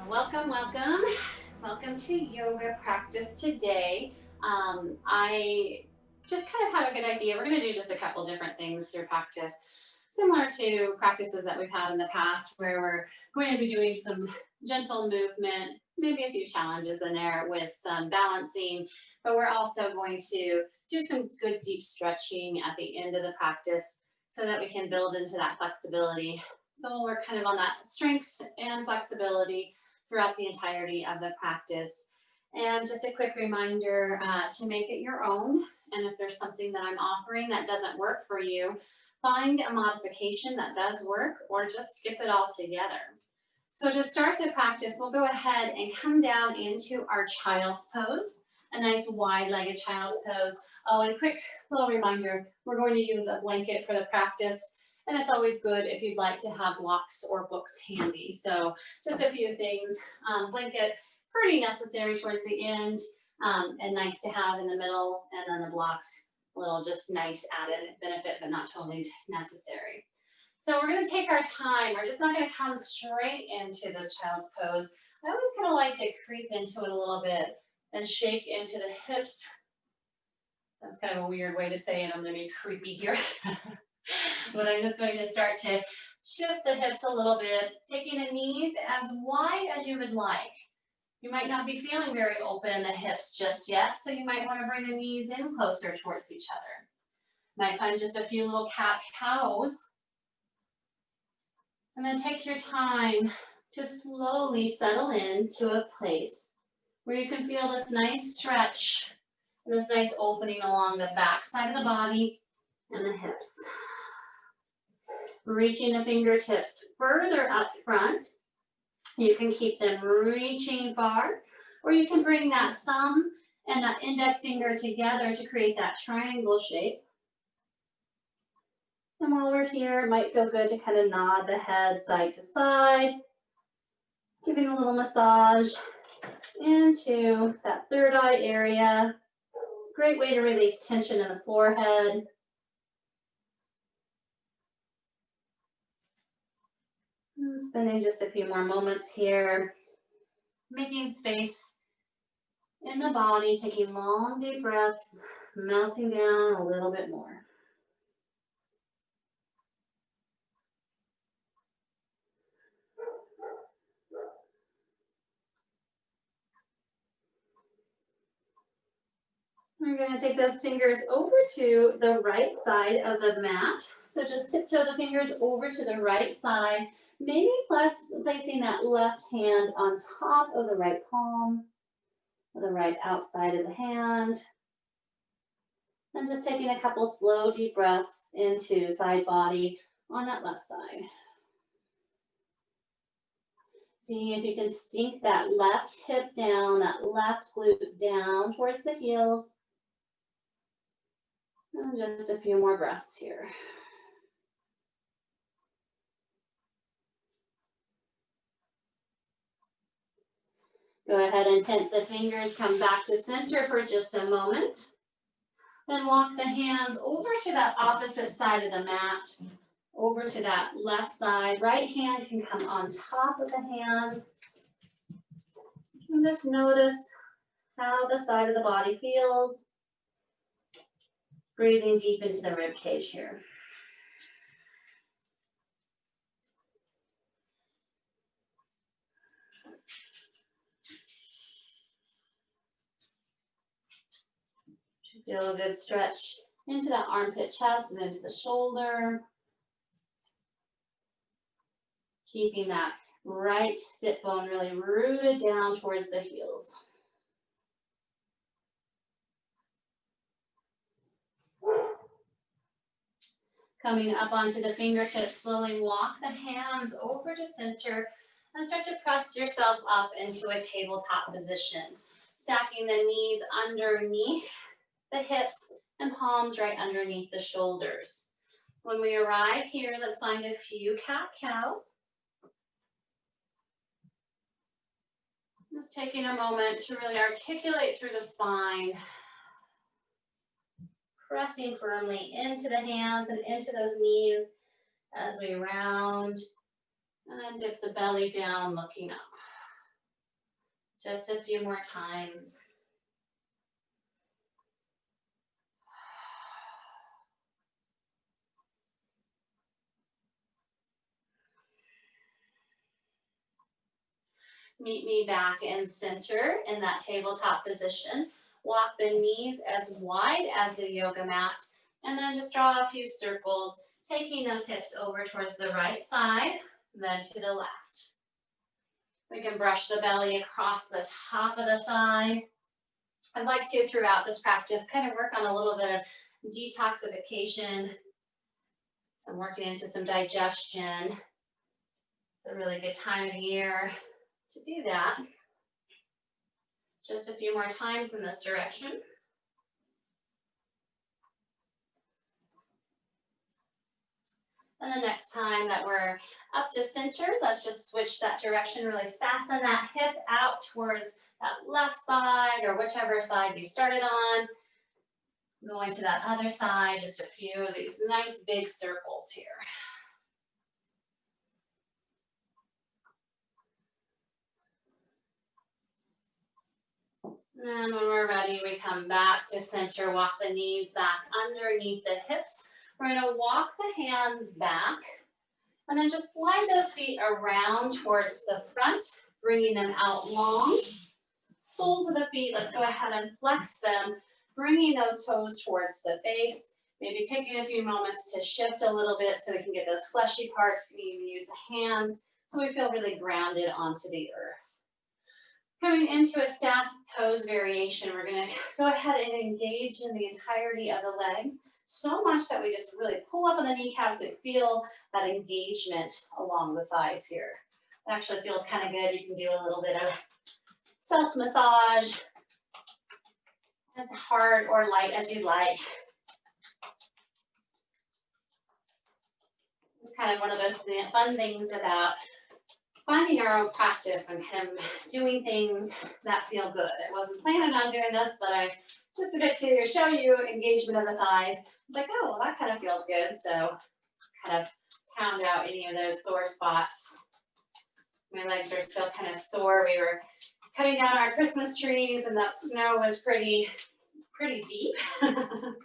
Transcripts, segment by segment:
Welcome, welcome. Welcome to yoga practice today. I just kind of have a good idea. We're going to do just a couple different things through practice, similar to practices that we've had in the past, where we're going to be doing some gentle movement, maybe a few challenges in there with some balancing, but we're also going to do some good deep stretching at the end of the practice so that we can build into that flexibility. So we'll work kind of on that strength and flexibility throughout the entirety of the practice. And just a quick reminder to make it your own. And if there's something that I'm offering that doesn't work for you, find a modification that does work or just skip it all together. So to start the practice, we'll go ahead and come down into our child's pose, a nice wide-legged child's pose. Oh, and quick little reminder, we're going to use a blanket for the practice. And it's always good if you'd like to have blocks or books handy. So just a few things. Blanket, pretty necessary towards the end and nice to have in the middle. And then the blocks, little just nice added benefit, but not totally necessary. So we're going to take our time. We're just not going to come straight into this child's pose. I always kind of like to creep into it a little bit and shake into the hips. That's kind of a weird way to say it. I'm going to be creepy here. But I'm just going to start to shift the hips a little bit, taking the knees as wide as you would like. You might not be feeling very open in the hips just yet, so you might want to bring the knees in closer towards each other. Might find just a few little cat-cows. And then take your time to slowly settle into a place where you can feel this nice stretch and this nice opening along the back side of the body and the hips. Reaching the fingertips further up front. You can keep them reaching far, or you can bring that thumb and that index finger together to create that triangle shape. And while we're here, it might feel good to kind of nod the head side to side, giving a little massage into that third eye area. It's a great way to release tension in the forehead. Spending just a few more moments here, making space in the body, taking long, deep breaths, melting down a little bit more. We're going to take those fingers over to the right side of the mat. So just tiptoe the fingers over to the right side. Maybe placing that left hand on top of the right palm, or the right outside of the hand. And just taking a couple slow, deep breaths into side body on that left side. See if you can sink that left hip down, that left glute down towards the heels. And just a few more breaths here. Go ahead and tent the fingers, come back to center for just a moment. Then walk the hands over to that opposite side of the mat, over to that left side. Right hand can come on top of the hand. And just notice how the side of the body feels. Breathing deep into the rib cage here. Feel a good stretch into that armpit chest and into the shoulder. Keeping that right sit bone really rooted down towards the heels. Coming up onto the fingertips, slowly walk the hands over to center and start to press yourself up into a tabletop position. Stacking the knees underneath the hips and palms right underneath the shoulders. When we arrive here, let's find a few cat-cows. Just taking a moment to really articulate through the spine. Pressing firmly into the hands and into those knees as we round. And then dip the belly down, looking up. Just a few more times. Meet me back in center in that tabletop position. Walk the knees as wide as the yoga mat, and then just draw a few circles, taking those hips over towards the right side, then to the left. We can brush the belly across the top of the thigh. I'd like to, throughout this practice, kind of work on a little bit of detoxification. So I'm working into some digestion. It's a really good time of the year to do that. Just a few more times in this direction. And the next time that we're up to center, let's just switch that direction, really fasten that hip out towards that left side or whichever side you started on. Going to that other side, just a few of these nice big circles here. And when we're ready, we come back to center, walk the knees back underneath the hips. We're gonna walk the hands back and then just slide those feet around towards the front, bringing them out long. Soles of the feet, let's go ahead and flex them, bringing those toes towards the face. Maybe taking a few moments to shift a little bit so we can get those fleshy parts. We can even use the hands so we feel really grounded onto the earth. Coming into a staff pose variation, we're going to go ahead and engage in the entirety of the legs, so much that we just really pull up on the kneecaps and feel that engagement along the thighs here. It actually feels kind of good. You can do a little bit of self-massage, as hard or light as you'd like. It's kind of one of those fun things about finding our own practice and kind of doing things that feel good. I wasn't planning on doing this, but I just a bit to show you engagement of the thighs. It's like, oh, well, that kind of feels good. So just kind of pound out any of those sore spots. My legs are still kind of sore. We were cutting down our Christmas trees and that snow was pretty deep. And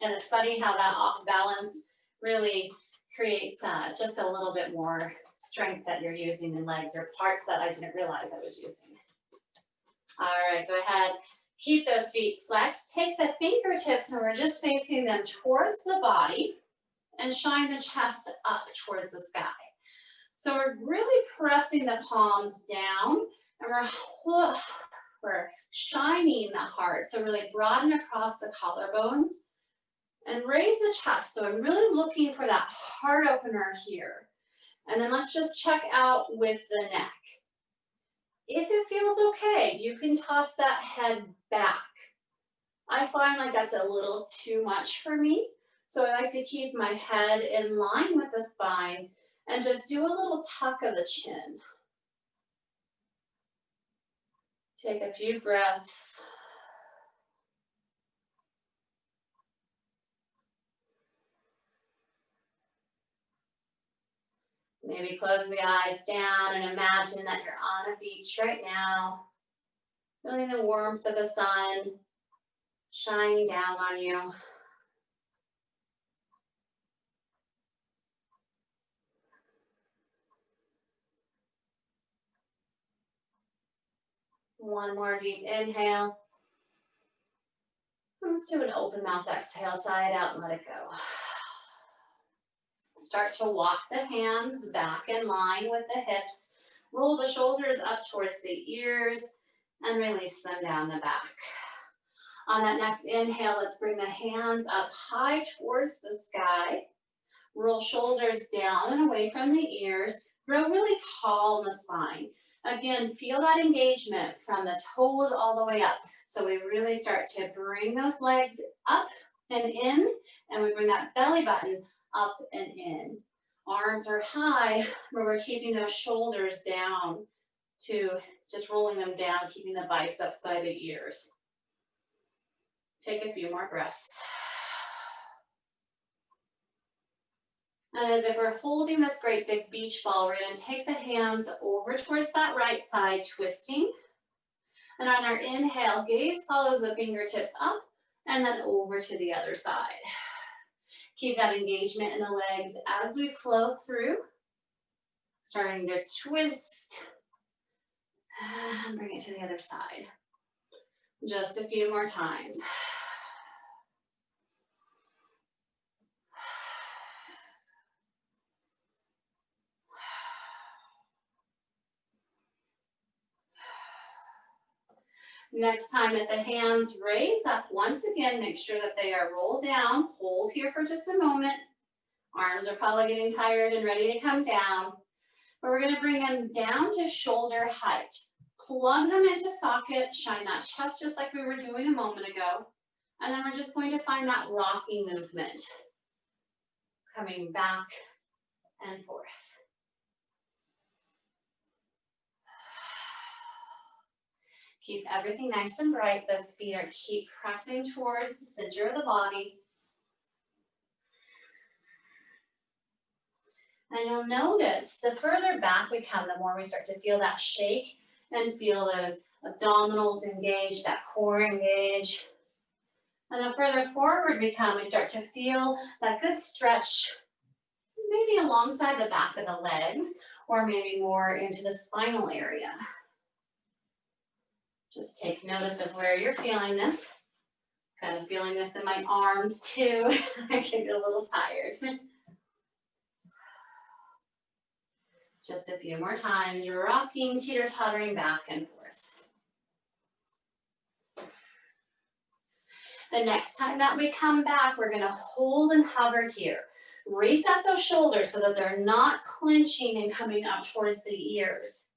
it's funny how that off balance really creates just a little bit more strength that you're using in legs, or parts that I didn't realize I was using. All right, go ahead. Keep those feet flexed. Take the fingertips and we're just facing them towards the body and shine the chest up towards the sky. So we're really pressing the palms down and we're shining the heart. So really broaden across the collarbones and raise the chest. So I'm really looking for that heart opener here. And then let's just check out with the neck. If it feels okay, you can toss that head back. I find like that's a little too much for me. So I like to keep my head in line with the spine and just do a little tuck of the chin. Take a few breaths. Maybe close the eyes down and imagine that you're on a beach right now, feeling the warmth of the sun shining down on you. One more deep inhale. Let's do an open mouth exhale, sigh it out and let it go. Start to walk the hands back in line with the hips. Roll the shoulders up towards the ears and release them down the back. On that next inhale, let's bring the hands up high towards the sky. Roll shoulders down and away from the ears. Grow really tall in the spine. Again, feel that engagement from the toes all the way up. So we really start to bring those legs up and in, and we bring that belly button up and in. Arms are high, but we're keeping those shoulders down to just rolling them down, keeping the biceps by the ears. Take a few more breaths. And as if we're holding this great big beach ball, we're going to take the hands over towards that right side, twisting. And on our inhale, gaze follows the fingertips up and then over to the other side. Keep that engagement in the legs as we flow through. Starting to twist and bring it to the other side. Just a few more times. Next time that the hands raise up, once again, make sure that they are rolled down. Hold here for just a moment. Arms are probably getting tired and ready to come down. But we're gonna bring them down to shoulder height. Plug them into socket, shine that chest just like we were doing a moment ago. And then we're just going to find that rocking movement. Coming back and forth. Keep everything nice and bright. Those feet are keep pressing towards the center of the body. And you'll notice the further back we come, the more we start to feel that shake and feel those abdominals engage, that core engage. And the further forward we come, we start to feel that good stretch, maybe alongside the back of the legs, or maybe more into the spinal area. Just take notice of where you're feeling this. Kind of feeling this in my arms too. I can get a little tired. Just a few more times, rocking, teeter-tottering back and forth. The next time that we come back, we're gonna hold and hover here. Reset those shoulders so that they're not clenching and coming up towards the ears.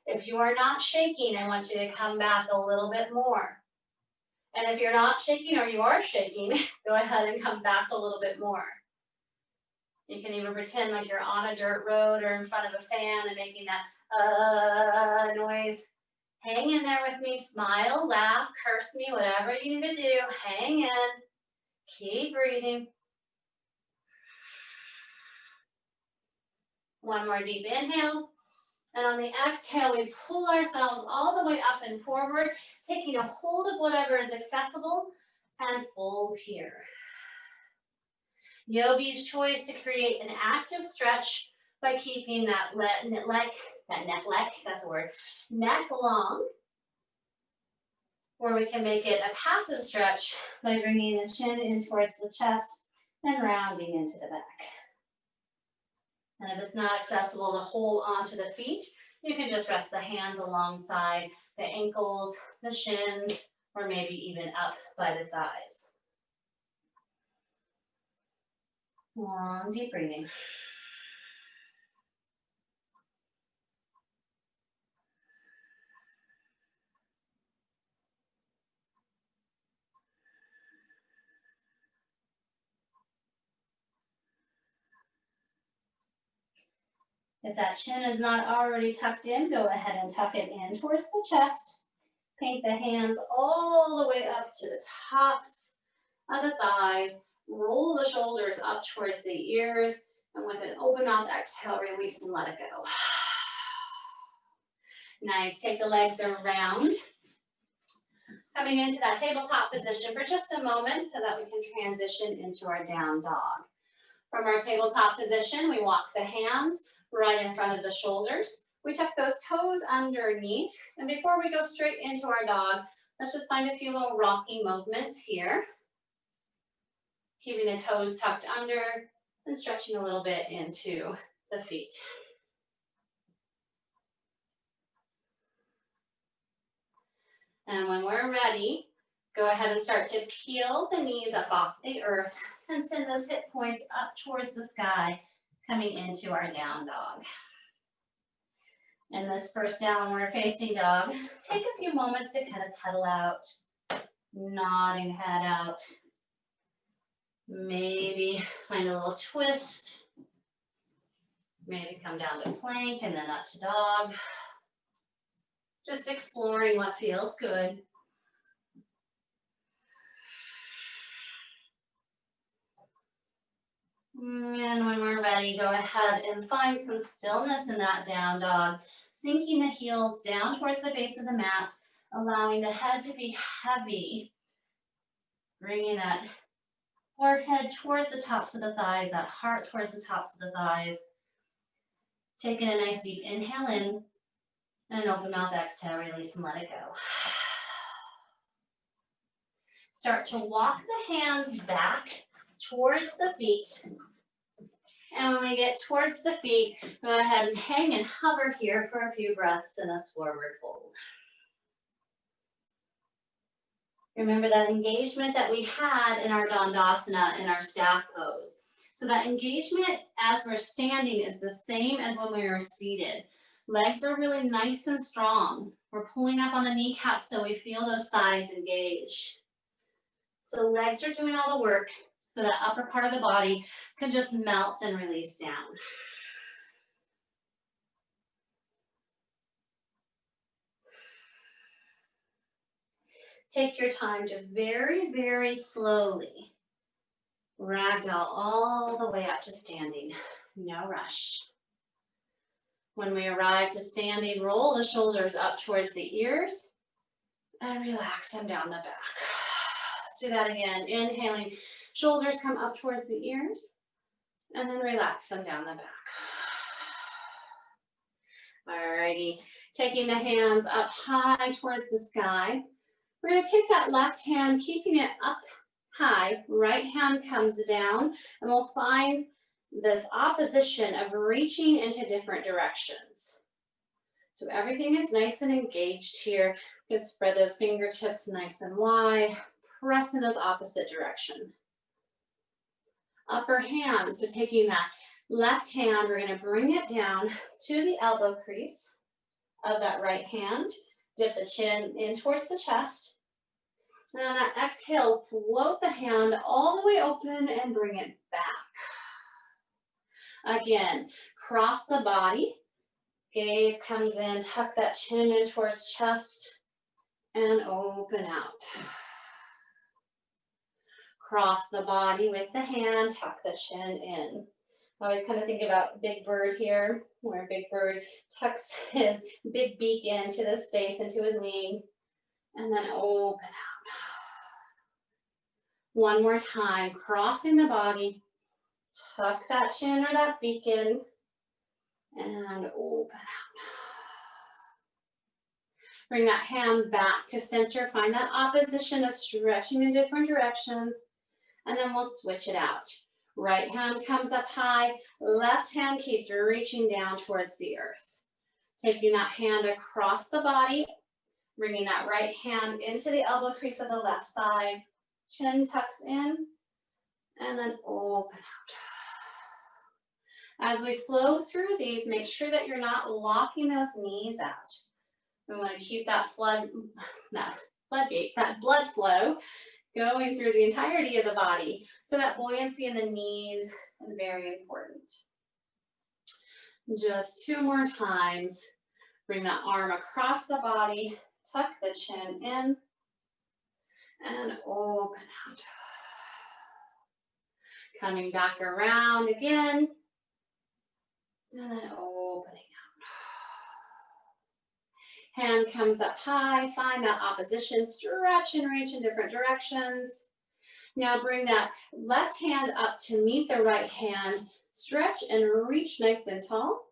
If you are not shaking, I want you to come back a little bit more. And if you're not shaking or you are shaking, go ahead and come back a little bit more. You can even pretend like you're on a dirt road or in front of a fan and making that noise. Hang in there with me, smile, laugh, curse me, whatever you need to do. Hang in, keep breathing. One more deep inhale. And on the exhale, we pull ourselves all the way up and forward, taking a hold of whatever is accessible and fold here. Yogi's choice to create an active stretch by keeping that neck long, or we can make it a passive stretch by bringing the chin in towards the chest and rounding into the back. And if it's not accessible to hold onto the feet, you can just rest the hands alongside the ankles, the shins, or maybe even up by the thighs. Long, deep breathing. If that chin is not already tucked in, go ahead and tuck it in towards the chest. Paint the hands all the way up to the tops of the thighs. Roll the shoulders up towards the ears. And with an open mouth exhale, release and let it go. Nice. Take the legs around. Coming into that tabletop position for just a moment so that we can transition into our down dog. From our tabletop position, we walk the hands right in front of the shoulders. We tuck those toes underneath. And before we go straight into our dog, let's just find a few little rocking movements here. Keeping the toes tucked under and stretching a little bit into the feet. And when we're ready, go ahead and start to peel the knees up off the earth and send those hip points up towards the sky, coming into our down dog. In this first downward facing dog, take a few moments to kind of pedal out, nodding head out. Maybe find a little twist. Maybe come down to plank and then up to dog. Just exploring what feels good. And when we're ready, go ahead and find some stillness in that down dog, sinking the heels down towards the base of the mat, allowing the head to be heavy, bringing that forehead towards the tops of the thighs, that heart towards the tops of the thighs. Taking a nice deep inhale in and an open mouth exhale, release and let it go. Start to walk the hands back towards the feet. And when we get towards the feet, go ahead and hang and hover here for a few breaths in this forward fold. Remember that engagement that we had in our Dandasana in our staff pose. So that engagement as we're standing is the same as when we were seated. Legs are really nice and strong. We're pulling up on the kneecaps so we feel those thighs engage. So legs are doing all the work so that upper part of the body can just melt and release down. Take your time to very, very slowly ragdoll all the way up to standing. No rush. When we arrive to standing, roll the shoulders up towards the ears and relax them down the back. Let's do that again. Inhaling, shoulders come up towards the ears and then relax them down the back. Alrighty, taking the hands up high towards the sky. We're going to take that left hand, keeping it up high. Right hand comes down, and we'll find this opposition of reaching into different directions. So everything is nice and engaged here. You can spread those fingertips nice and wide. Press in those opposite direction. Upper hand, so taking that left hand, we're going to bring it down to the elbow crease of that right hand. Dip the chin in towards the chest. And on that exhale, float the hand all the way open and bring it back. Again, cross the body. Gaze comes in, tuck that chin in towards chest and open out. Cross the body with the hand, tuck the chin in. I always kind of think about Big Bird here, where Big Bird tucks his big beak into the space, into his wing, and then open out. One more time, crossing the body, tuck that chin or that beak in, and open out. Bring that hand back to center, find that opposition of stretching in different directions, and then we'll switch it out. Right hand comes up high, left hand keeps reaching down towards the earth. Taking that hand across the body, bringing that right hand into the elbow crease of the left side, chin tucks in, and then open out. As we flow through these, make sure that you're not locking those knees out. We want to keep that floodgate, that blood flow going through the entirety of the body. So that buoyancy in the knees is very important. Just two more times. Bring that arm across the body, tuck the chin in, and open out. Coming back around again, and then opening out. Hand comes up high, find that opposition, stretch and reach in different directions. Now bring that left hand up to meet the right hand, stretch and reach nice and tall.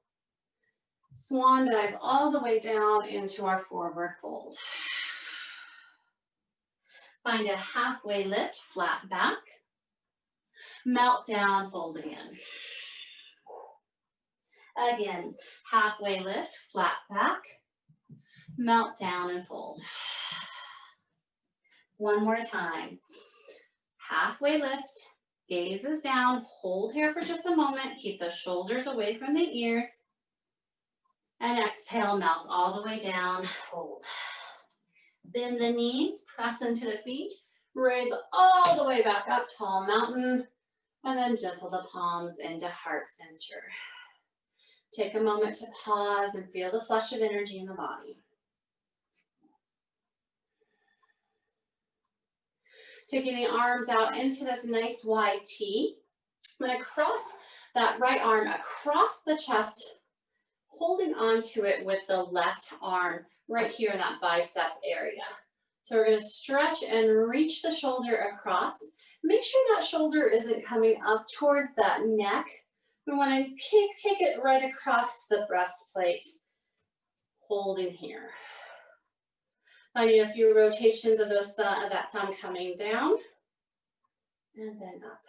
Swan dive all the way down into our forward fold. Find a halfway lift, flat back. Melt down, folding in. Again, halfway lift, flat back. Melt down and fold. One more time. Halfway lift, gaze is down, hold here for just a moment, keep the shoulders away from the ears, and exhale, melt all the way down, fold. Bend the knees, press into the feet, raise all the way back up, tall mountain, and then gentle the palms into heart center. Take a moment to pause and feel the flush of energy in the body. Taking the arms out into this nice wide T. I'm going to cross that right arm across the chest, holding on to it with the left arm right here in that bicep area. So we're going to stretch and reach the shoulder across. Make sure that shoulder isn't coming up towards that neck. We want to take it right across the breastplate, holding here. Finding a few rotations of that thumb coming down and then up.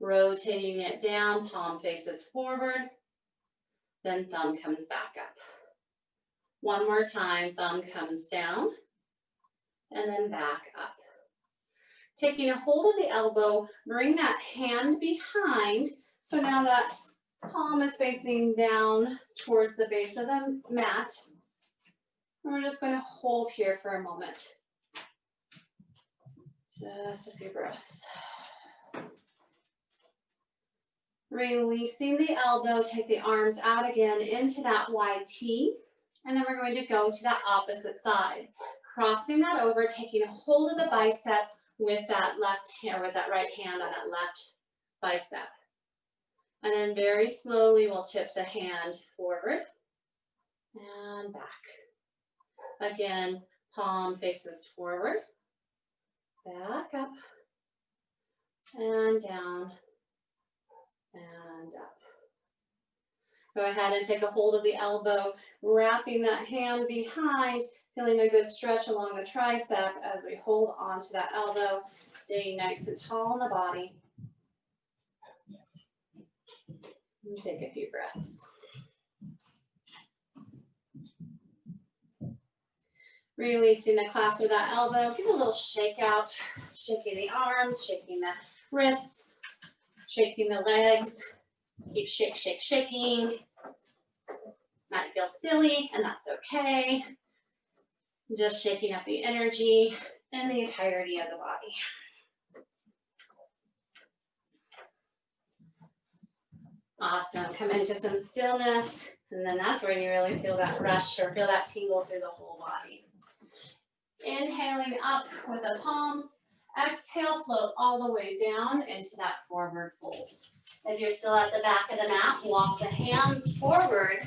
Rotating it down, palm faces forward, then thumb comes back up. One more time, thumb comes down and then back up. Taking a hold of the elbow, bring that hand behind. So now that palm is facing down towards the base of the mat. And we're just going to hold here for a moment. Just a few breaths. Releasing the elbow, take the arms out again into that wide T. And then we're going to go to that opposite side. Crossing that over, taking a hold of the bicep with that left hand, with that right hand on that left bicep. And then very slowly we'll tip the hand forward and back. Again, palm faces forward, back up, and down, and up. Go ahead and take a hold of the elbow, wrapping that hand behind, feeling a good stretch along the tricep as we hold onto that elbow, staying nice and tall in the body. And take a few breaths. Releasing the clasp of that elbow, give a little shake out, shaking the arms, shaking the wrists, shaking the legs. Keep shaking. Might feel silly, and that's okay. Just shaking up the energy and the entirety of the body. Awesome. Come into some stillness, and then that's where you really feel that rush or feel that tingle through the whole body. Inhaling up with the palms. Exhale, float all the way down into that forward fold. If you're still at the back of the mat, walk the hands forward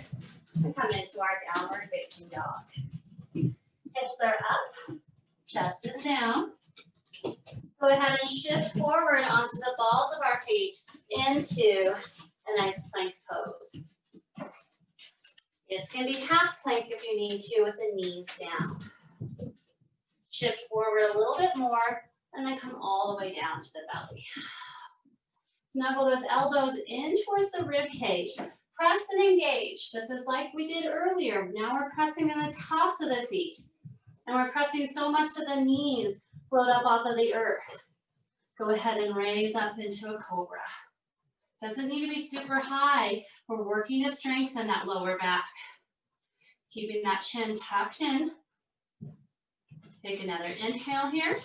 and come into our downward facing dog. Hips are up, chest is down. Go ahead and shift forward onto the balls of our feet into a nice plank pose. This can be half plank if you need to with the knees down. Shift forward a little bit more and then come all the way down to the belly. Snuggle those elbows in towards the rib cage. Press and engage. This is like we did earlier. Now we're pressing in the tops of the feet. And we're pressing so much to the knees, float up off of the earth. Go ahead and raise up into a cobra. Doesn't need to be super high. We're working to strengthen that lower back. Keeping that chin tucked in. Take another inhale here.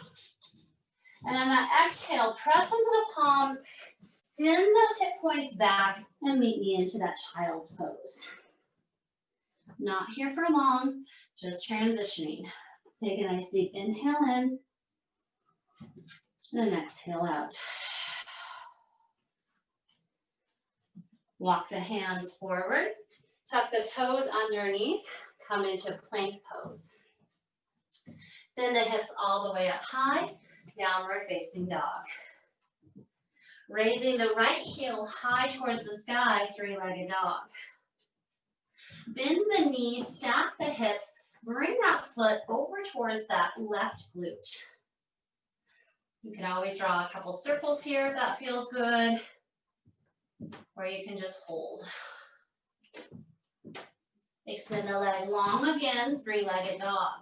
And on that exhale, press into the palms, send those hip points back, and meet me into that child's pose. Not here for long, just transitioning. Take a nice deep inhale in, and then exhale out. Walk the hands forward, tuck the toes underneath, come into plank pose. Send the hips all the way up high, downward facing dog. Raising the right heel high towards the sky, three-legged dog. Bend the knees, stack the hips, bring that foot over towards that left glute. You can always draw a couple circles here if that feels good, or you can just hold. Extend the leg long again, three-legged dog.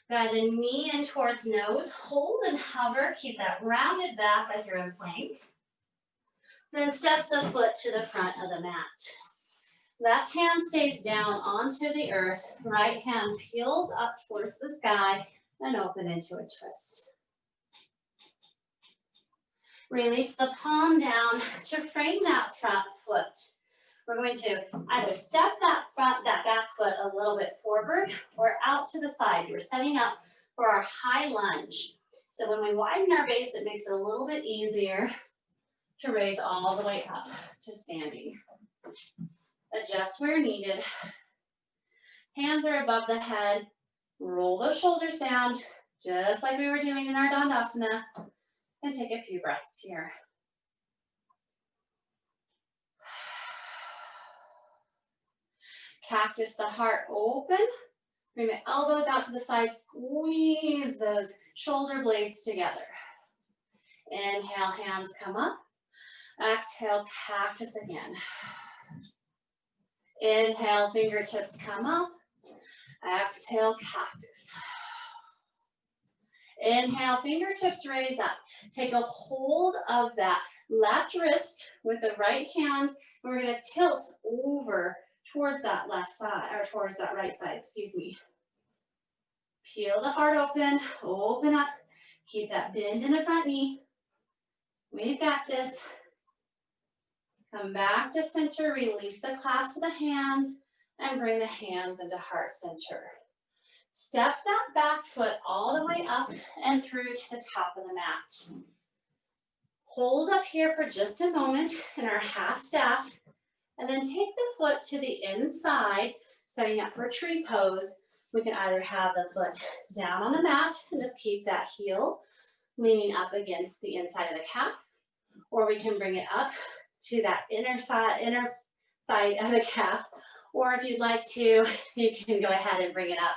Guide the knee in towards nose, hold and hover, keep that rounded back like you're in plank. Then step the foot to the front of the mat. Left hand stays down onto the earth, right hand peels up towards the sky and open into a twist. Release the palm down to frame that front foot. We're going to either step that back foot a little bit forward or out to the side. We're setting up for our high lunge. So when we widen our base, it makes it a little bit easier to raise all the way up to standing. Adjust where needed. Hands are above the head. Roll those shoulders down, just like we were doing in our Dandasana. And take a few breaths here. Cactus the heart open. Bring the elbows out to the side. Squeeze those shoulder blades together. Inhale, hands come up. Exhale, cactus again. Inhale, fingertips come up. Exhale, cactus. Inhale, fingertips raise up. Take a hold of that left wrist with the right hand. And we're going to tilt over towards that left side, or towards that right side, excuse me. Peel the heart open, open up. Keep that bend in the front knee. We've got this. Come back to center, release the clasp of the hands, and bring the hands into heart center. Step that back foot all the way up and through to the top of the mat. Hold up here for just a moment in our half staff, and then take the foot to the inside, setting up for tree pose. We can either have the foot down on the mat and just keep that heel leaning up against the inside of the calf, or we can bring it up to that inner side of the calf, or if you'd like to, you can go ahead and bring it up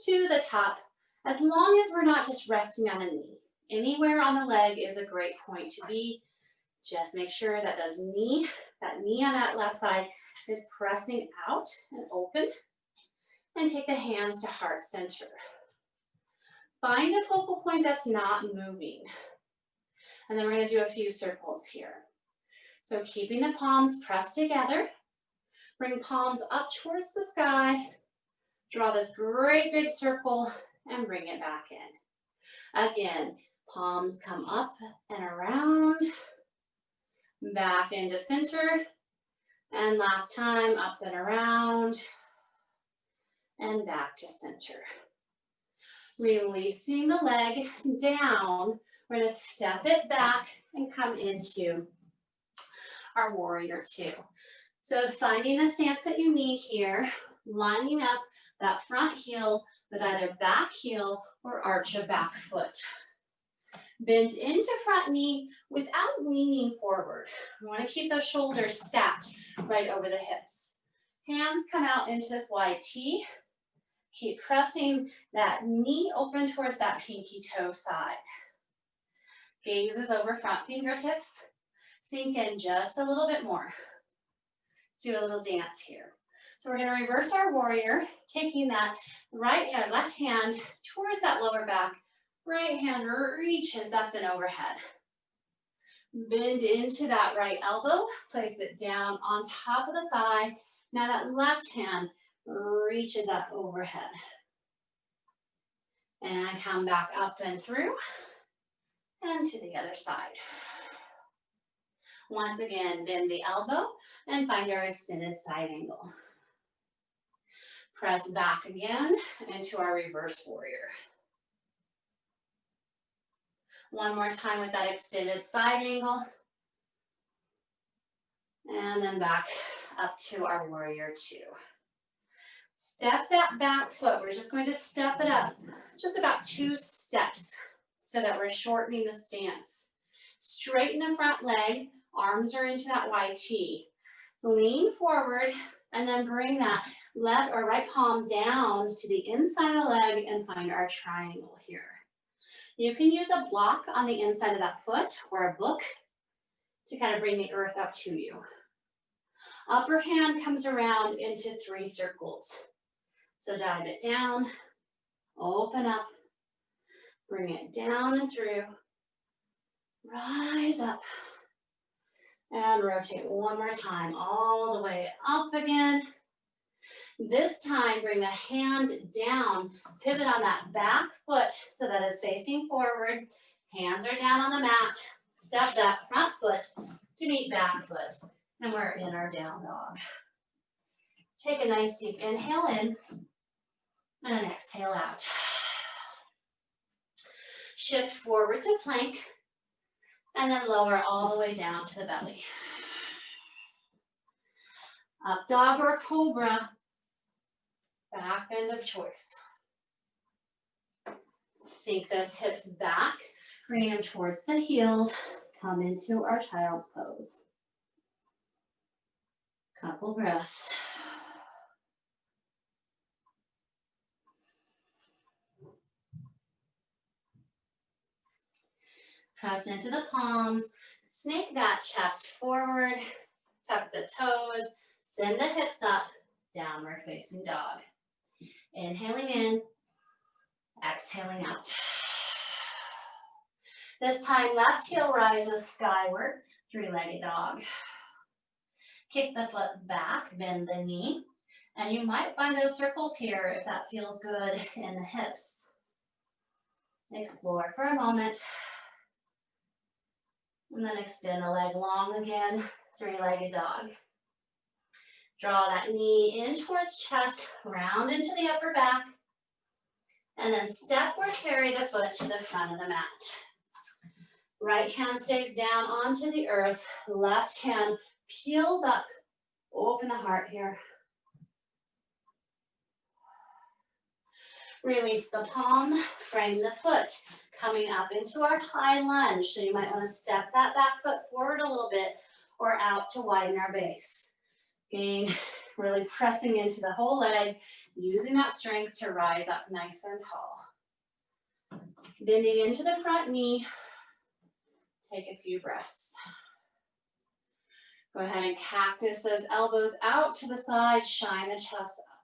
to the top, as long as we're not just resting on the knee. Anywhere on the leg is a great point to be. Just make sure that that knee on that left side is pressing out and open, and take the hands to heart center. Find a focal point that's not moving. And then we're going to do a few circles here. So keeping the palms pressed together, bring palms up towards the sky, draw this great big circle, and bring it back in. Again, palms come up and around, back into center, and last time, up and around, and back to center. Releasing the leg down, we're going to step it back and come into our warrior two. So finding the stance that you need here, lining up that front heel with either back heel or arch of back foot. Bend into front knee without leaning forward. We want to keep those shoulders stacked right over the hips. Hands come out into this wide T. Keep pressing that knee open towards that pinky toe side. Gaze is over front fingertips. Sink in just a little bit more. Let's do a little dance here. So we're going to reverse our warrior, taking that left hand towards that lower back. Right hand reaches up and overhead. Bend into that right elbow. Place it down on top of the thigh. Now that left hand reaches up overhead. And come back up and through. And to the other side. Once again, bend the elbow and find our extended side angle. Press back again into our reverse warrior. One more time with that extended side angle. And then back up to our warrior two. Step that back foot. We're just going to step it up just about 2 steps so that we're shortening the stance. Straighten the front leg. Arms are into that wide T. Lean forward and then bring that left or right palm down to the inside of the leg and find our triangle here. You can use a block on the inside of that foot or a book to kind of bring the earth up to you. Upper hand comes around into 3 circles. So dive it down, open up, bring it down and through, rise up, and rotate one more time, all the way up again. This time, bring the hand down, pivot on that back foot so that it's facing forward. Hands are down on the mat. Step that front foot to meet back foot, and we're in our down dog. Take a nice deep inhale in, and an exhale out. Shift forward to plank, and then lower all the way down to the belly. Up dog or cobra. Back bend of choice. Sink those hips back, bring them towards the heels, come into our child's pose. Couple breaths. Press into the palms, snake that chest forward, tuck the toes, send the hips up, downward facing dog. Inhaling in, exhaling out. This time, left heel rises skyward, three-legged dog. Kick the foot back, bend the knee, and you might find those circles here if that feels good in the hips. Explore for a moment, and then extend the leg long again, three-legged dog. Draw that knee in towards chest, round into the upper back, and then step or carry the foot to the front of the mat. Right hand stays down onto the earth, left hand peels up, open the heart here. Release the palm, frame the foot, coming up into our high lunge. So you might want to step that back foot forward a little bit or out to widen our base. Again, really pressing into the whole leg, using that strength to rise up nice and tall. Bending into the front knee. Take a few breaths. Go ahead and cactus those elbows out to the side, shine the chest up.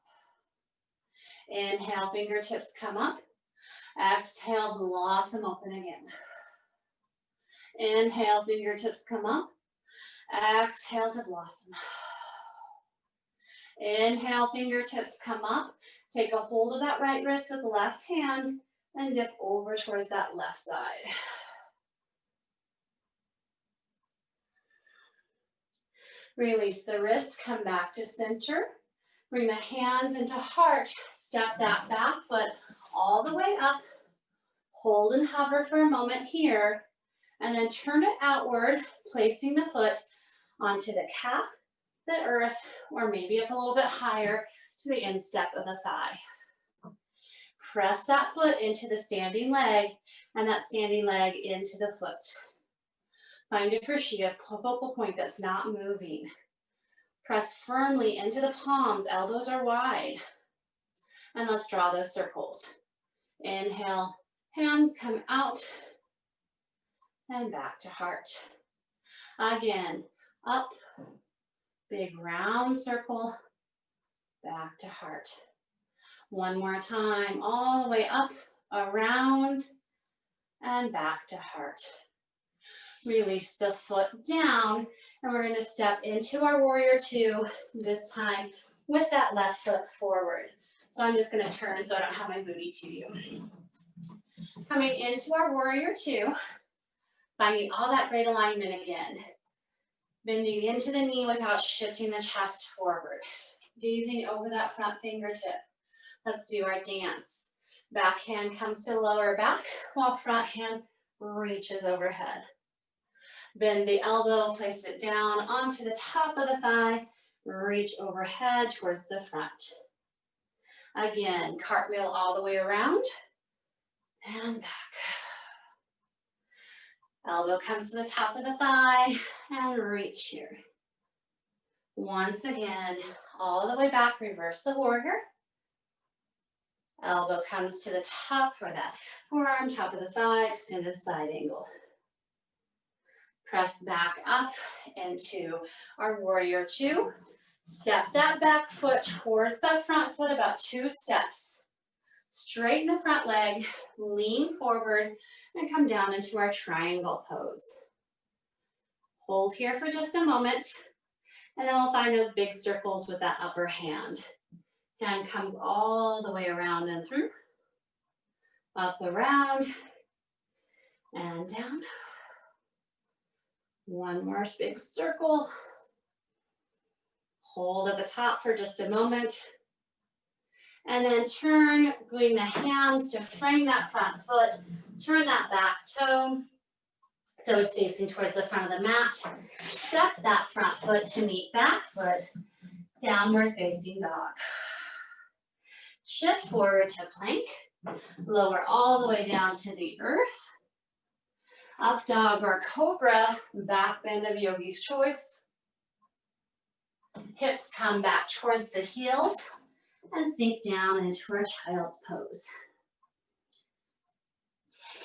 Inhale, fingertips come up. Exhale, blossom open again. Inhale, fingertips come up. Exhale to blossom. Inhale, fingertips come up. Take a hold of that right wrist with the left hand and dip over towards that left side. Release the wrist, come back to center. Bring the hands into heart. Step that back foot all the way up. Hold and hover for a moment here. And then turn it outward, placing the foot onto the calf, the earth, or maybe up a little bit higher to the instep of the thigh. Press that foot into the standing leg and that standing leg into the foot. Find a crucia, a focal point that's not moving. Press firmly into the palms, elbows are wide. And let's draw those circles. Inhale, hands come out and back to heart. Again, up, big round circle, back to heart. One more time, all the way up, around, and back to heart. Release the foot down, and we're going to step into our warrior two, this time with that left foot forward. So I'm just going to turn so I don't have my booty to you. Coming into our warrior two, finding all that great alignment again. Bending into the knee without shifting the chest forward. Gazing over that front fingertip. Let's do our dance. Back hand comes to lower back, while front hand reaches overhead. Bend the elbow, place it down onto the top of the thigh, reach overhead towards the front. Again, cartwheel all the way around and back. Elbow comes to the top of the thigh and reach here. Once again, all the way back, reverse the warrior. Elbow comes to the top or that forearm, top of the thigh, extended side angle. Press back up into our warrior two. Step that back foot towards that front foot about 2 steps. Straighten the front leg, lean forward, and come down into our triangle pose. Hold here for just a moment, and then we'll find those big circles with that upper hand. Hand comes all the way around and through, up, around, and down. One more big circle. Hold at the top for just a moment. And then turn, bring the hands to frame that front foot. Turn that back toe so it's facing towards the front of the mat. Step that front foot to meet back foot. Downward facing dog. Shift forward to plank. Lower all the way down to the earth. Up dog or cobra, back bend of yogi's choice. Hips come back towards the heels and sink down into our child's pose.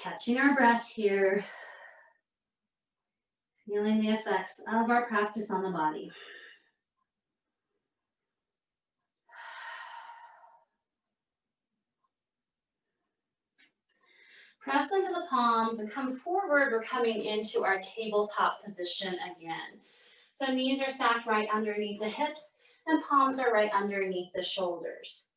Catching our breath here. Feeling the effects of our practice on the body. Press into the palms and come forward. We're coming into our tabletop position again. So knees are stacked right underneath the hips and palms are right underneath the shoulders.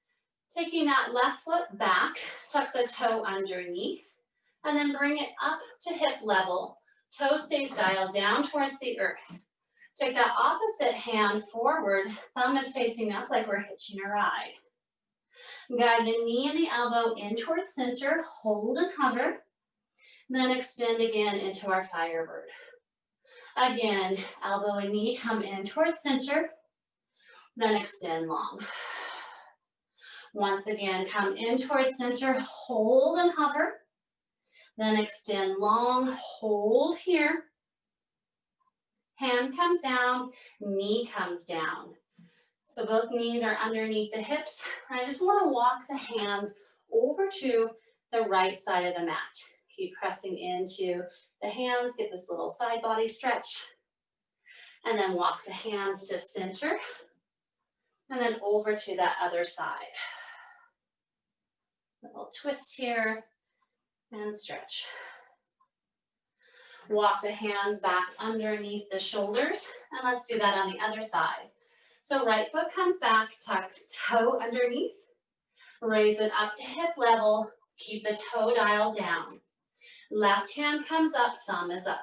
Taking that left foot back, tuck the toe underneath, and then bring it up to hip level. Toe stays dialed down towards the earth. Take that opposite hand forward, thumb is facing up like we're hitching a ride. Guide the knee and the elbow in towards center, hold and hover, then extend again into our Firebird. Again, elbow and knee come in towards center, then extend long. Once again, come in towards center, hold and hover, then extend long, hold here. Hand comes down, knee comes down. So both knees are underneath the hips. I just want to walk the hands over to the right side of the mat. Keep pressing into the hands, get this little side body stretch. And then walk the hands to center. And then over to that other side. Little twist here and stretch. Walk the hands back underneath the shoulders. And let's do that on the other side. So right foot comes back, tuck toe underneath, raise it up to hip level, keep the toe dialed down. Left hand comes up, thumb is up.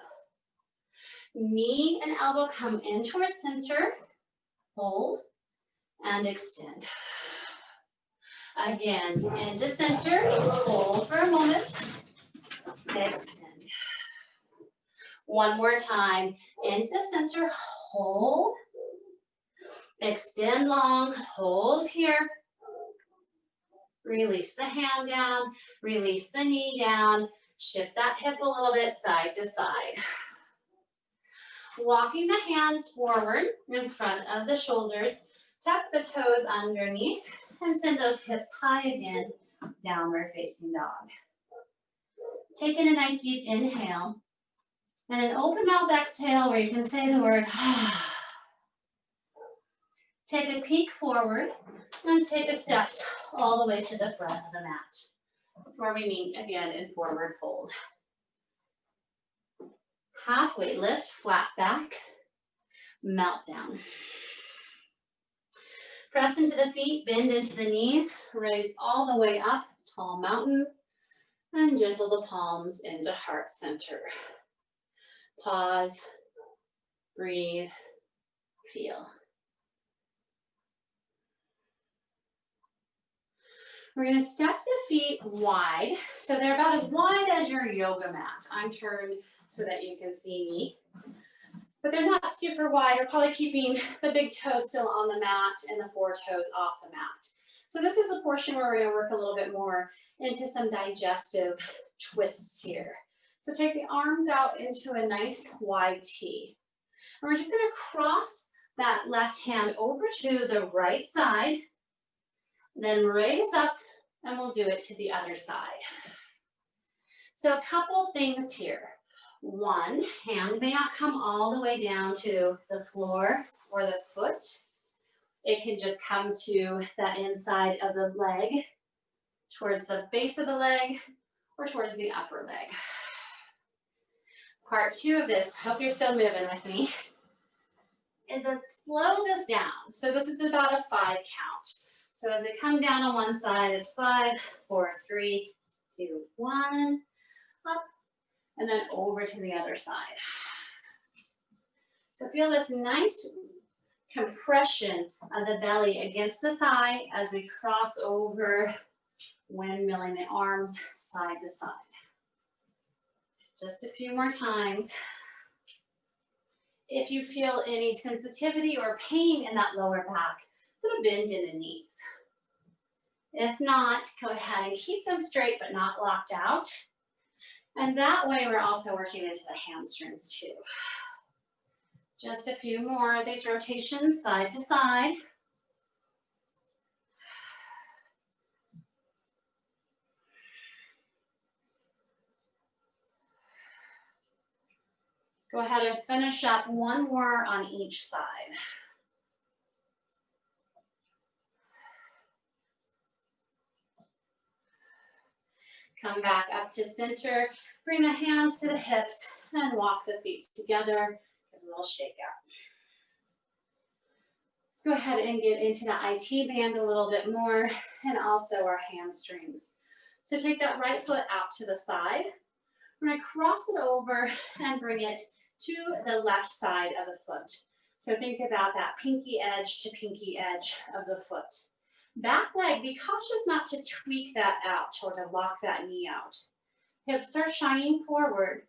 Knee and elbow come in towards center, hold, and extend. Again, into center, hold for a moment, extend. One more time, into center, hold, extend long, hold here. Release the hand down, release the knee down, shift that hip a little bit side to side. Walking the hands forward in front of the shoulders, tuck the toes underneath and send those hips high again, downward facing dog. Taking a nice deep inhale and an open mouth exhale where you can say the word Take a peek forward and take a step all the way to the front of the mat, where we meet again in forward fold. Halfway lift, flat back, melt down. Press into the feet, bend into the knees, raise all the way up, tall mountain, and gentle the palms into heart center. Pause, breathe, feel. We're going to step the feet wide, so they're about as wide as your yoga mat. I'm turned so that you can see me, but they're not super wide. We're probably keeping the big toe still on the mat and the four toes off the mat. So this is a portion where we're going to work a little bit more into some digestive twists here. So take the arms out into a nice wide T. And we're just going to cross that left hand over to the right side, then raise up, and we'll do it to the other side. So a couple things here. One, hand may not come all the way down to the floor or the foot. It can just come to the inside of the leg, towards the base of the leg, or towards the upper leg. Part two of this, hope you're still moving with me, is let's slow this down. So this is about a 5 count. So as I come down on one side, it's 5, 4, 3, 2, 1, up, and then over to the other side. So feel this nice compression of the belly against the thigh as we cross over, windmilling the arms side to side. Just a few more times. If you feel any sensitivity or pain in that lower back, put a bend in the knees. If not, go ahead and keep them straight but not locked out. And that way we're also working into the hamstrings too. Just a few more of these rotations side to side. Go ahead and finish up one more on each side. Come back up to center, bring the hands to the hips, and walk the feet together. Give a little shake out. Let's go ahead and get into the IT band a little bit more, and also our hamstrings. So take that right foot out to the side. We're gonna cross it over and bring it to the left side of the foot. So think about that pinky edge to pinky edge of the foot. Back leg, be cautious not to tweak that out or to lock that knee out. Hips are shining forward.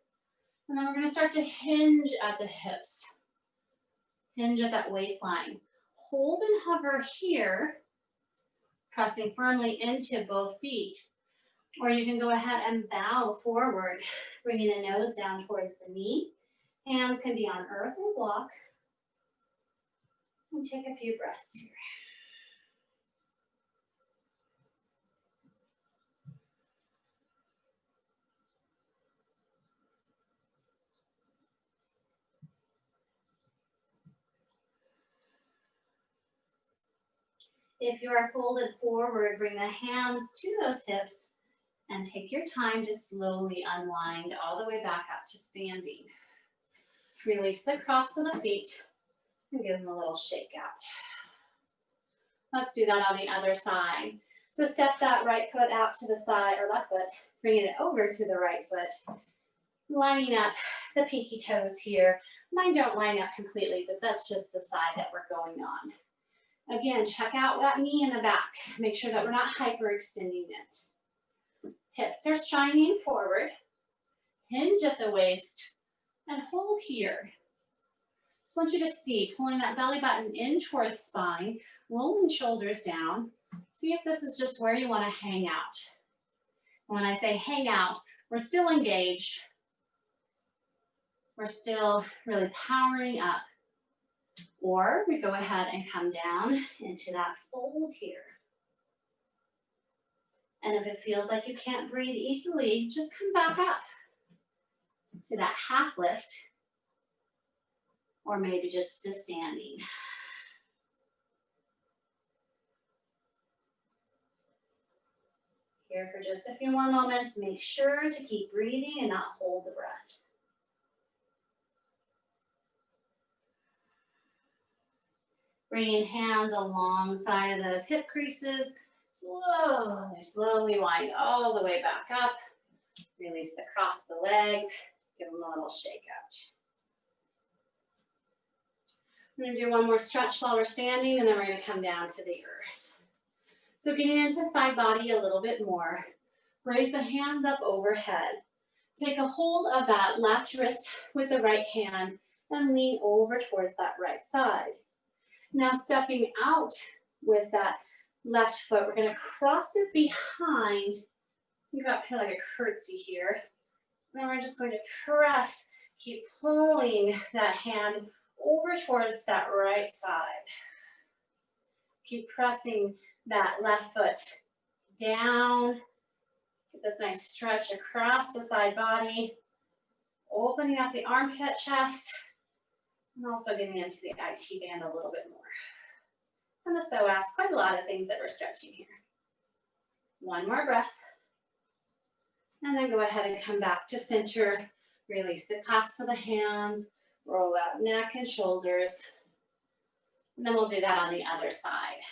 And then we're gonna start to hinge at the hips. Hinge at that waistline. Hold and hover here, pressing firmly into both feet. Or you can go ahead and bow forward, bringing the nose down towards the knee. Hands can be on earth or block. And take a few breaths here. If you are folded forward, bring the hands to those hips and take your time to slowly unwind all the way back up to standing. Release the cross of the feet and give them a little shake out. Let's do that on the other side. So step that right foot out to the side, or left foot, bringing it over to the right foot, lining up the pinky toes here. Mine don't line up completely, but that's just the side that we're going on. Again, check out that knee in the back. Make sure that we're not hyperextending it. Hips are shining forward. Hinge at the waist and hold here. Just want you to see, pulling that belly button in towards spine, rolling shoulders down. See if this is just where you want to hang out. When I say hang out, we're still engaged. We're still really powering up. Or we go ahead and come down into that fold here. And if it feels like you can't breathe easily, just come back up to that half lift, or maybe just to standing. Here for just a few more moments. Make sure to keep breathing and not hold the breath. Bringing hands alongside of those hip creases. Slowly wind all the way back up. Release the cross of the legs. Give them a little shake out. We're gonna do one more stretch while we're standing, and then we're gonna come down to the earth. So getting into side body a little bit more. Raise the hands up overhead. Take a hold of that left wrist with the right hand and lean over towards that right side. Now stepping out with that left foot, we're going to cross it behind. Think about kind of like a curtsy here. And then we're just going to press, keep pulling that hand over towards that right side. Keep pressing that left foot down. Get this nice stretch across the side body. Opening up the armpit chest. And also getting into the IT band a little bit more. And the psoas, quite a lot of things that we're stretching here. One more breath. And then go ahead and come back to center. Release the clasp of the hands. Roll out neck and shoulders. And then we'll do that on the other side.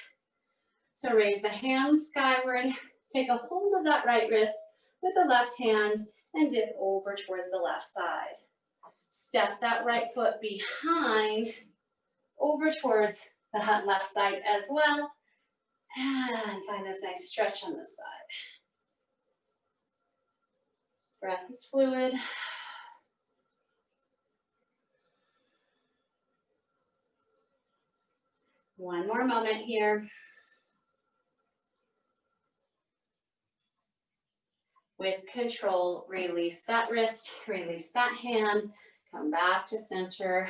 So raise the hands skyward. Take a hold of that right wrist with the left hand and dip over towards the left side. Step that right foot behind, over towards the left side as well. And find this nice stretch on this side. Breath is fluid. One more moment here. With control, release that wrist, release that hand, come back to center,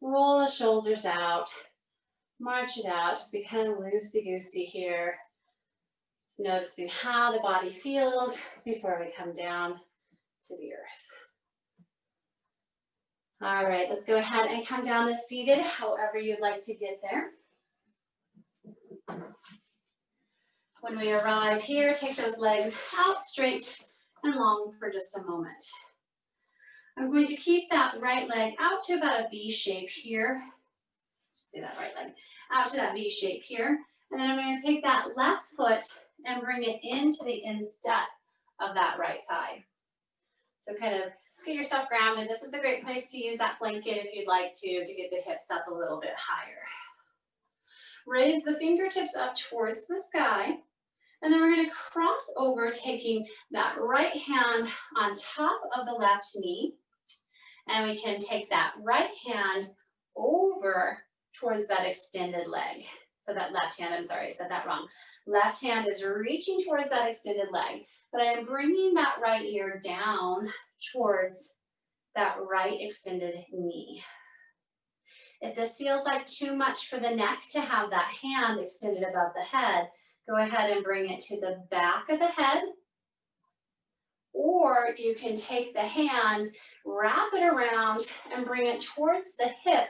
roll the shoulders out, march it out, just be kind of loosey-goosey here. Just noticing how the body feels before we come down to the earth. All right, let's go ahead and come down to seated, however you'd like to get there. When we arrive here, take those legs out straight and long for just a moment. I'm going to keep that right leg out to about a V shape here. See that right leg out to that V shape here. And then I'm going to take that left foot and bring it into the instep of that right thigh. So kind of get yourself grounded. This is a great place to use that blanket if you'd like to get the hips up a little bit higher. Raise the fingertips up towards the sky. And then we're going to cross over, taking that right hand on top of the left knee. And we can take that right hand over towards that extended leg. So that left hand, I'm sorry, I said that wrong. Left hand is reaching towards that extended leg, but I am bringing that right ear down towards that right extended knee. If this feels like too much for the neck to have that hand extended above the head, go ahead and bring it to the back of the head. Or you can take the hand, wrap it around, and bring it towards the hip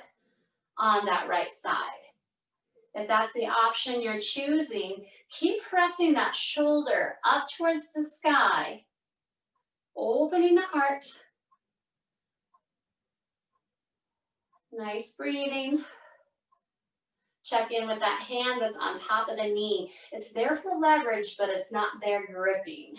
on that right side. If that's the option you're choosing, keep pressing that shoulder up towards the sky, opening the heart. Nice breathing. Check in with that hand that's on top of the knee. It's there for leverage, but it's not there gripping.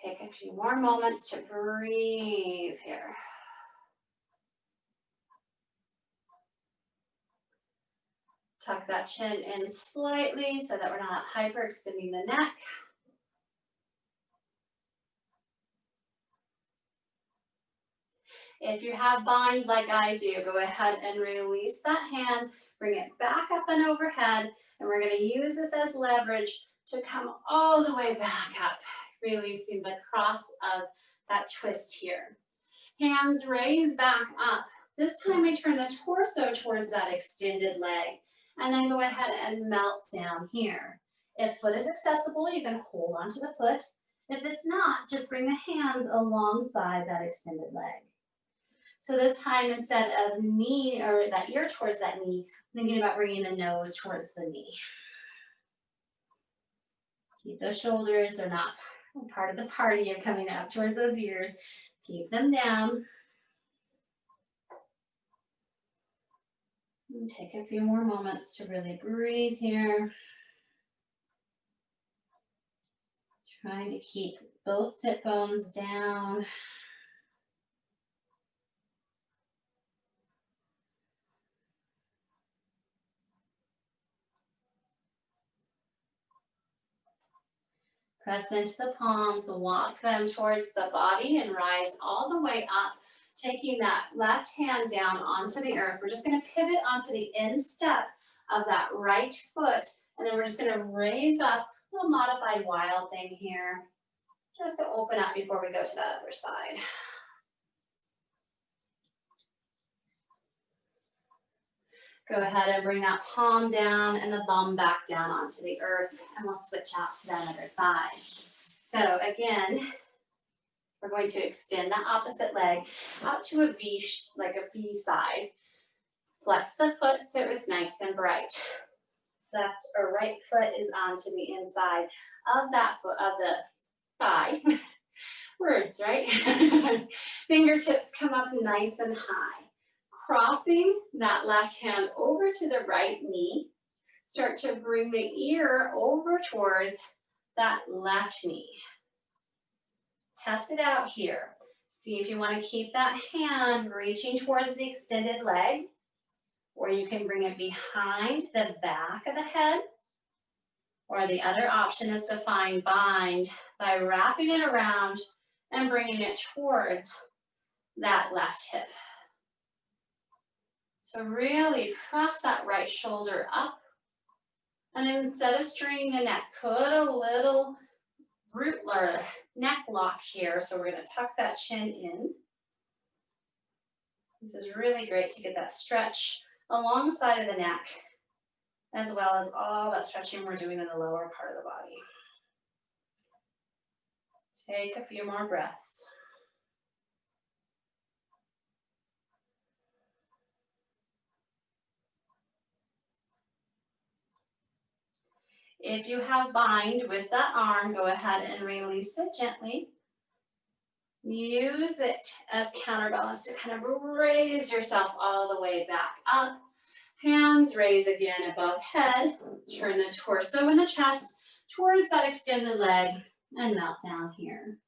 Take a few more moments to breathe here. Tuck that chin in slightly so that we're not hyperextending the neck. If you have bind like I do, go ahead and release that hand, bring it back up and overhead, and we're going to use this as leverage to come all the way back up, releasing the cross of that twist here. Hands raise back up. This time we turn the torso towards that extended leg, and then go ahead and melt down here. If foot is accessible, you can hold onto the foot. If it's not, just bring the hands alongside that extended leg. So this time, instead of knee or that ear towards that knee, thinking about bringing the nose towards the knee. Keep those shoulders, they're not part of the party. You're coming up towards those ears. Keep them down. And take a few more moments to really breathe here. Trying to keep both sit bones down. Press into the palms, walk them towards the body and rise all the way up, taking that left hand down onto the earth. We're just going to pivot onto the instep of that right foot, and then we're just going to raise up a little modified wild thing here, just to open up before we go to that other side. Go ahead and bring that palm down and the bum back down onto the earth, and we'll switch out to that other side. So again, we're going to extend the opposite leg out to a V, like a V side. Flex the foot so it's nice and bright. Left or right foot is onto the inside of that foot, of the thigh. Words, right? Fingertips come up nice and high. Crossing that left hand over to the right knee. Start to bring the ear over towards that left knee. Test it out here. See if you want to keep that hand reaching towards the extended leg, or you can bring it behind the back of the head. Or the other option is to find bind by wrapping it around and bringing it towards that left hip. So really press that right shoulder up. And instead of straining the neck, put a little root or neck lock here. So we're going to tuck that chin in. This is really great to get that stretch along the side of the neck, as well as all that stretching we're doing in the lower part of the body. Take a few more breaths. If you have bind with that arm, go ahead and release it gently. Use it as counterbalance to kind of raise yourself all the way back up. Hands raise again above head. Turn the torso and the chest towards that extended leg and melt down here.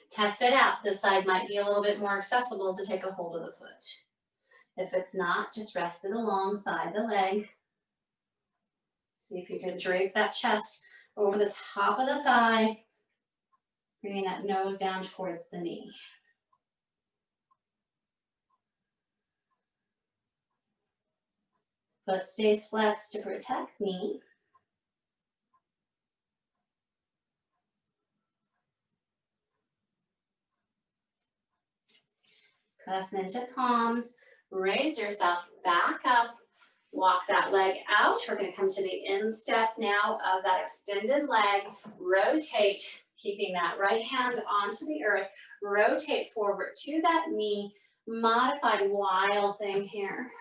Test it out. This side might be a little bit more accessible to take a hold of the foot. If it's not, just rest it alongside the leg. See if you can drape that chest over the top of the thigh, bringing that nose down towards the knee. Foot stays flexed to protect knee. Press into palms, raise yourself back up, walk that leg out. We're going to come to the instep now of that extended leg. Rotate, keeping that right hand onto the earth. Rotate forward to that knee. Modified wild thing here.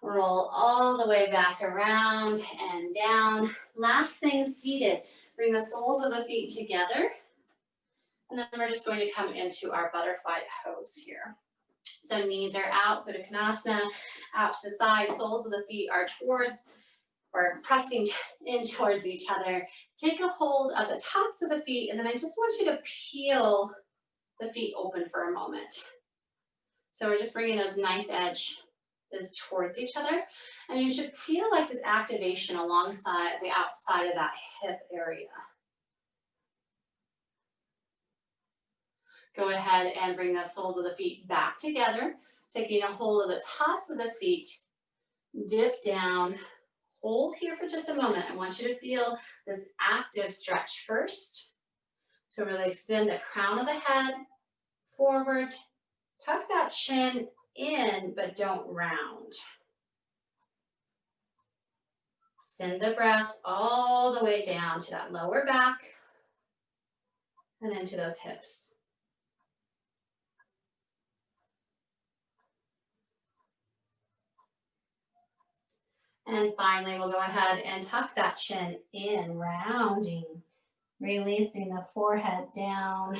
Roll all the way back around and down. Last thing, seated. Bring the soles of the feet together. And then we're just going to come into our butterfly pose here. So knees are out, Buddha Konasana, out to the side, soles of the feet are towards or pressing in towards each other. Take a hold of the tops of the feet, and then I just want you to peel the feet open for a moment. So we're just bringing those knife edges towards each other, and you should feel like this activation alongside the outside of that hip area. Go ahead and bring the soles of the feet back together, taking a hold of the tops of the feet, dip down, hold here for just a moment. I want you to feel this active stretch first. So really extend the crown of the head forward, tuck that chin in, but don't round. Send the breath all the way down to that lower back and into those hips. And finally, we'll go ahead and tuck that chin in, rounding, releasing the forehead down,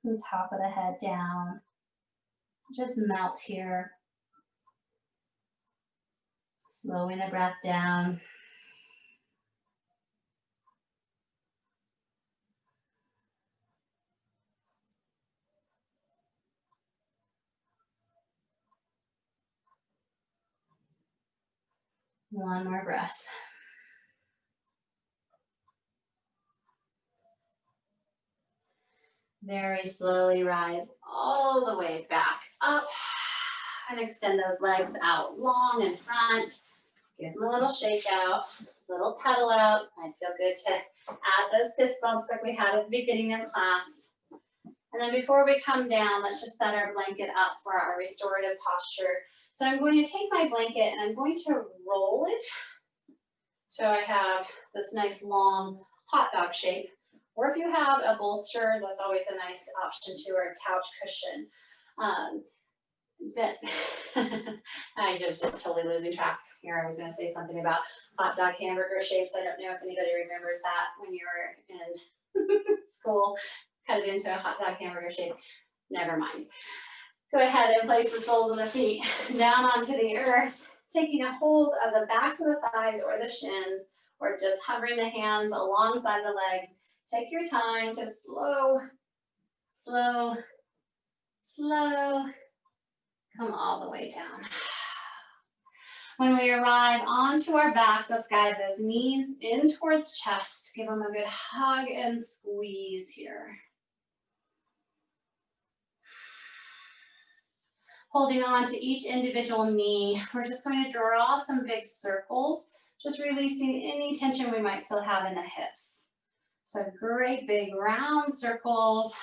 the top of the head down. Just melt here. Slowing the breath down. One more breath. Very slowly rise all the way back up and extend those legs out long in front. Give them a little shake out, little pedal out. Might feel good to add those fist bumps like we had at the beginning of class. And then before we come down, let's just set our blanket up for our restorative posture. So I'm going to take my blanket and I'm going to roll it. So I have this nice long hot dog shape. Or if you have a bolster, that's always a nice option too, or a couch cushion. I was just totally losing track here. I was going to say something about hot dog hamburger shapes. I don't know if anybody remembers that when you were in school, cut it into a hot dog hamburger shape. Never mind. Go ahead and place the soles of the feet down onto the earth, taking a hold of the backs of the thighs or the shins, or just hovering the hands alongside the legs. Take your time to slow, slow, slow, come all the way down. When we arrive onto our back, let's guide those knees in towards chest. Give them a good hug and squeeze here. Holding on to each individual knee, we're just going to draw some big circles, just releasing any tension we might still have in the hips. So great big round circles,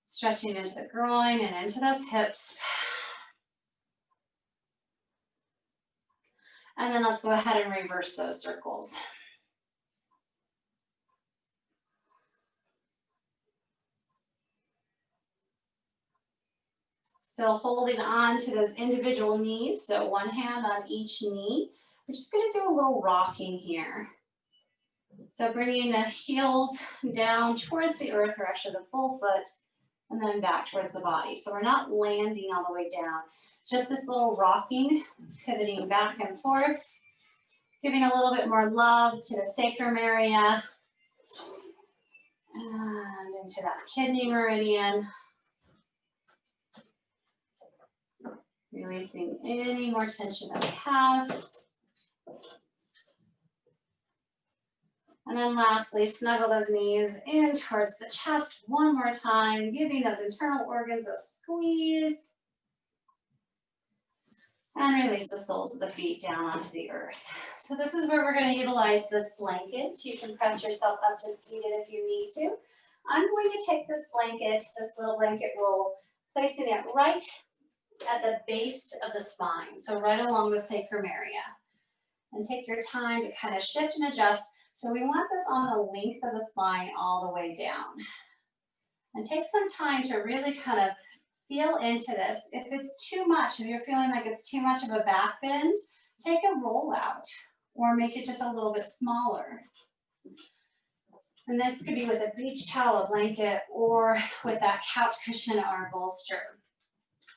stretching into the groin and into those hips. And then let's go ahead and reverse those circles. Still holding on to those individual knees, so one hand on each knee. We're just going to do a little rocking here. So bringing the heels down towards the earth, or actually the full foot, and then back towards the body. So we're not landing all the way down, just this little rocking, pivoting back and forth, giving a little bit more love to the sacrum area and into that kidney meridian. Releasing any more tension that we have. And then lastly, snuggle those knees in towards the chest one more time, giving those internal organs a squeeze. And release the soles of the feet down onto the earth. So this is where we're going to utilize this blanket. You can press yourself up to seated if you need to. I'm going to take this blanket, this little blanket roll, placing it right at the base of the spine, so right along the sacrum area. And take your time to kind of shift and adjust. So we want this on the length of the spine all the way down. And take some time to really kind of feel into this. If it's too much, if you're feeling like it's too much of a back bend, take a roll out or make it just a little bit smaller. And this could be with a beach towel, a blanket, or with that couch cushion or bolster.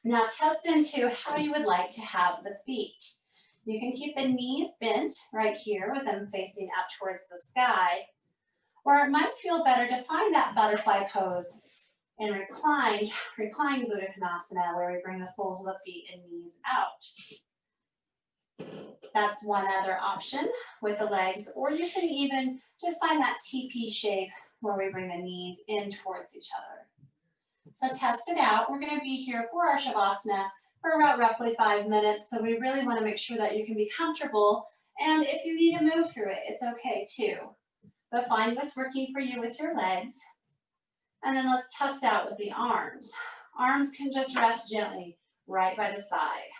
Now test into how you would like to have the feet. You can keep the knees bent right here with them facing up towards the sky, or it might feel better to find that butterfly pose in reclined Buddha Konasana, where we bring the soles of the feet and knees out. That's one other option with the legs, or you can even just find that TP shape where we bring the knees in towards each other. So test it out. We're going to be here for our Shavasana for about roughly 5 minutes. So we really want to make sure that you can be comfortable. And if you need to move through it, it's okay too. But find what's working for you with your legs. And then let's test out with the arms. Arms can just rest gently right by the side.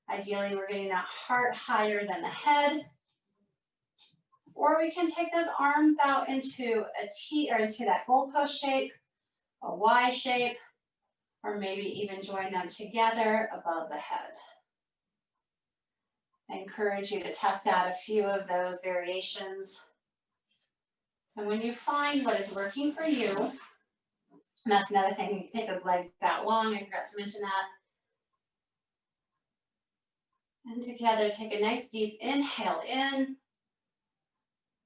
Ideally, we're getting that heart higher than the head. Or we can take those arms out into a T, or into that goalpost shape, a Y shape, or maybe even join them together above the head. I encourage you to test out a few of those variations. And when you find what is working for you, and that's another thing, you can take those legs out long, I forgot to mention that. And together, take a nice deep inhale in,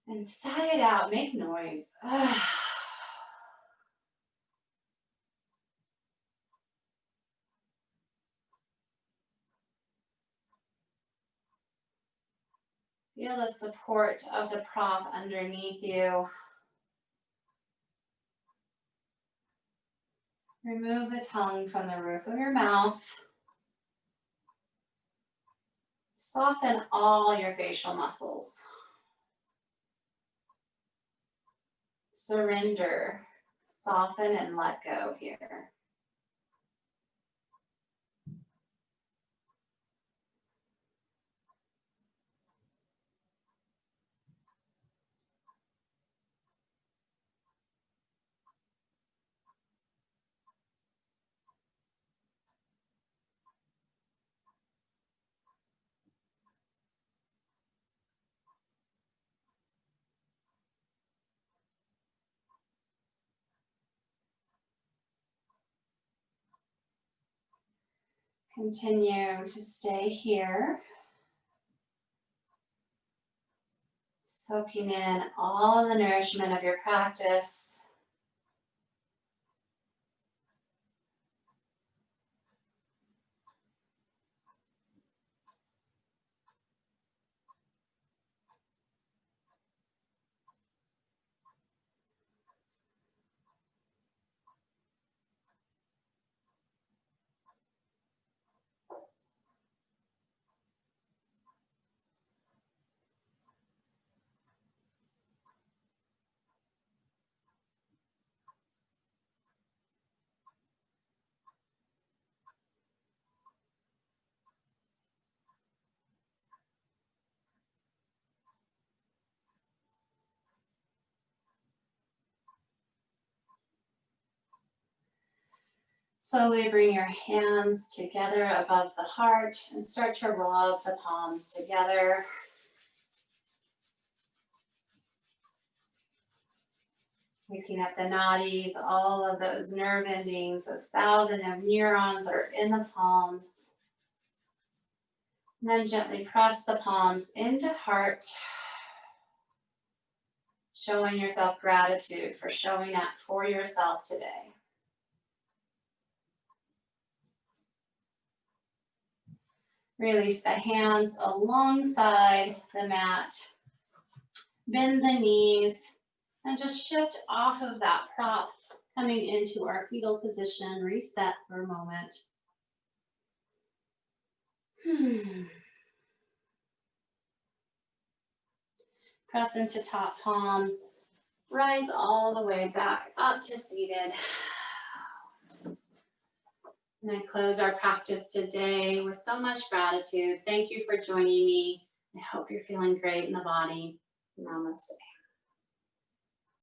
and sigh it out, make noise. Feel the support of the prop underneath you. Remove the tongue from the roof of your mouth. Soften all your facial muscles. Surrender, soften, and let go here. Continue to stay here, soaking in all of the nourishment of your practice. Slowly bring your hands together above the heart and start to rub the palms together. Waking up the nadis, all of those nerve endings, those thousands of neurons that are in the palms. And then gently press the palms into heart, showing yourself gratitude for showing up for yourself today. Release the hands alongside the mat. Bend the knees and just shift off of that prop, coming into our fetal position. Reset for a moment. Press into top palm. Rise all the way back up to seated. And then close our practice today with so much gratitude. Thank you for joining me. I hope you're feeling great in the body. Namaste.